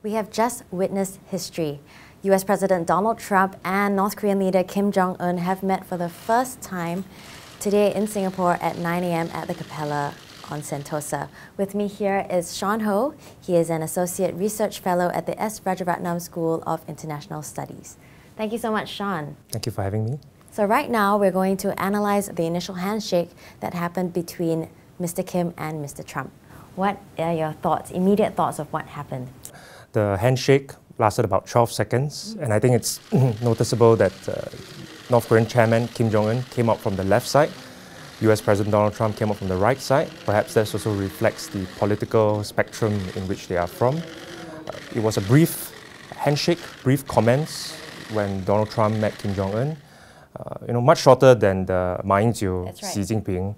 We have just witnessed history. US President Donald Trump and North Korean leader Kim Jong Un have met for the first time today in Singapore at 9 a.m. at the Capella on Sentosa. With me here is Shawn Ho. He is an Associate Research Fellow at the S. Rajaratnam School of International Studies. Thank you so much, Shawn. Thank you for having me. So right now we're going to analyze the initial handshake that happened between Mr. Kim and Mr. Trump. What are your thoughts, immediate thoughts of what happened? The handshake lasted about 12 seconds, and I think it's noticeable that North Korean chairman Kim Jong Un came out from the left side. US President Donald Trump came out from the right side. Perhaps that also reflects the political spectrum in which they are from. It was a brief handshake, brief comments when Donald Trump met Kim Jong Un. Much shorter than the Ma Ying-jeou, Xi Jinping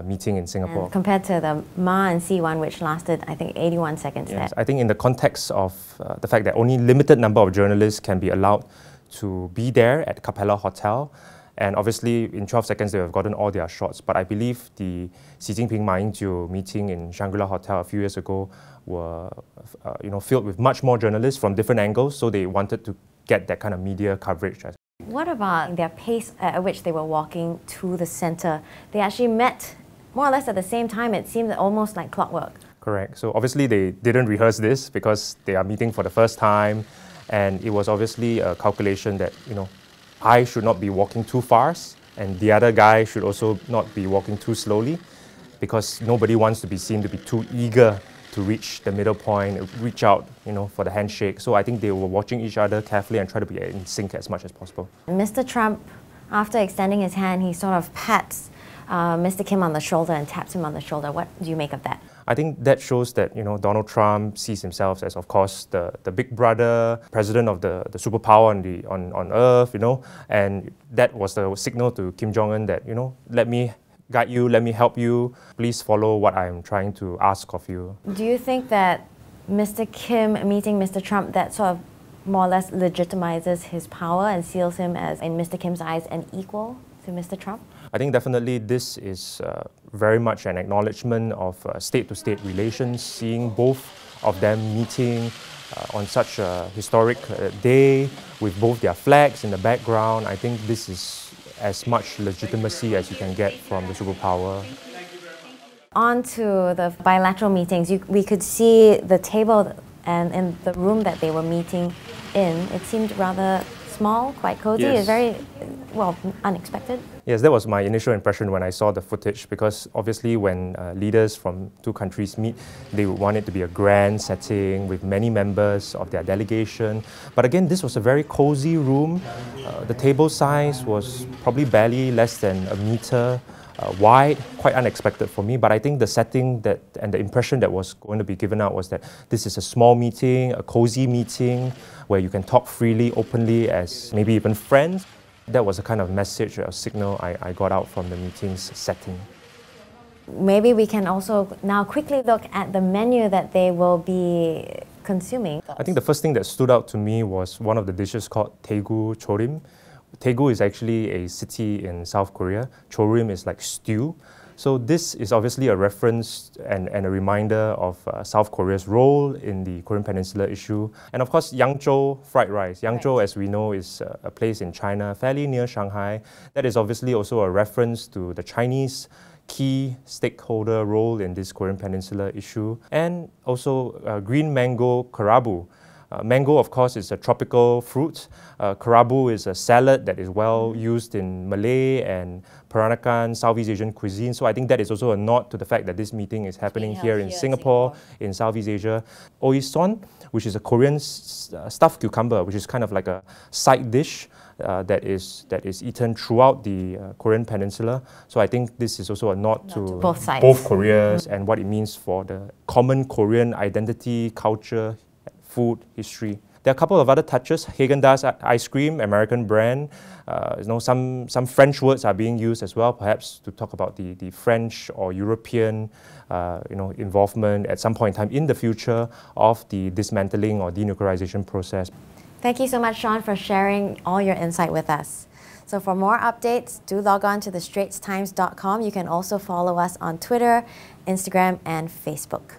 meeting in Singapore. And compared to the Ma and Xi one, which lasted, I think, 81 seconds. Yes, I think in the context of the fact that only limited number of journalists can be allowed to be there at Capella Hotel, and obviously in 12 seconds they have gotten all their shots. But I believe the Xi Jinping Ma Ying-jeou meeting in Shangri-La Hotel a few years ago were filled with much more journalists from different angles, so they wanted to get that kind of media coverage. What about their pace at which they were walking to the center? They actually met more or less at the same time. It seemed almost like clockwork. Correct. So obviously they didn't rehearse this because they are meeting for the first time, and it was obviously a calculation that I should not be walking too fast and the other guy should also not be walking too slowly, because nobody wants to be seen to be too eager to reach the middle point, reach out, for the handshake. So I think they were watching each other carefully and try to be in sync as much as possible. Mr. Trump, after extending his hand, he sort of pats Mr. Kim on the shoulder and taps him on the shoulder. What do you make of that? I think that shows that Donald Trump sees himself as, of course, the big brother, president of the superpower on earth, and that was the signal to Kim Jong Un that let me guide you, let me help you, please follow what I'm trying to ask of you. Do you think that Mr. Kim meeting Mr. Trump, that sort of more or less legitimizes his power and seals him as, in Mr. Kim's eyes, an equal to Mr. Trump? I think definitely this is very much an acknowledgement of state-to-state relations, seeing both of them meeting on such a historic day with both their flags in the background. I think this is as much legitimacy as you can get from the superpower. On to the bilateral meetings, we could see the table and in the room that they were meeting in. It seemed rather small, quite cozy. Yes. It's very, unexpected. Yes, that was my initial impression when I saw the footage, because obviously when leaders from two countries meet, they would want it to be a grand setting with many members of their delegation. But again, this was a very cozy room. The table size was probably barely less than a meter wide, quite unexpected for me. But I think the setting and the impression that was going to be given out was that this is a small meeting, a cozy meeting, where you can talk freely, openly, as maybe even friends. That was a kind of message or signal I got out from the meeting's setting. Maybe we can also now quickly look at the menu that they will be consuming. I think the first thing that stood out to me was one of the dishes called Daegu Chorim. Daegu is actually a city in South Korea. Chorim is like stew. So this is obviously a reference and a reminder of South Korea's role in the Korean Peninsula issue. And of course, Yangzhou fried rice. Yangzhou, as we know, is a place in China, fairly near Shanghai. That is obviously also a reference to the Chinese key stakeholder role in this Korean Peninsula issue. And also green mango karabu. Mango, of course, is a tropical fruit. Karabu is a salad that is well used in Malay and Peranakan, Southeast Asian cuisine. So I think that is also a nod to the fact that this meeting is happening here in Singapore, in Southeast Asia. Oison, which is a Korean stuffed cucumber, which is kind of like a side dish that is eaten throughout the Korean Peninsula. So I think this is also a nod to both sides, both Koreas, and what it means for the common Korean identity, culture, food, history. There are a couple of other touches. Haagen-Dazs ice cream, American brand. Some French words are being used as well, perhaps to talk about the French or European involvement at some point in time in the future of the dismantling or denuclearization process. Thank you so much, Shawn, for sharing all your insight with us. So for more updates, do log on to thestraitstimes.com. You can also follow us on Twitter, Instagram, and Facebook.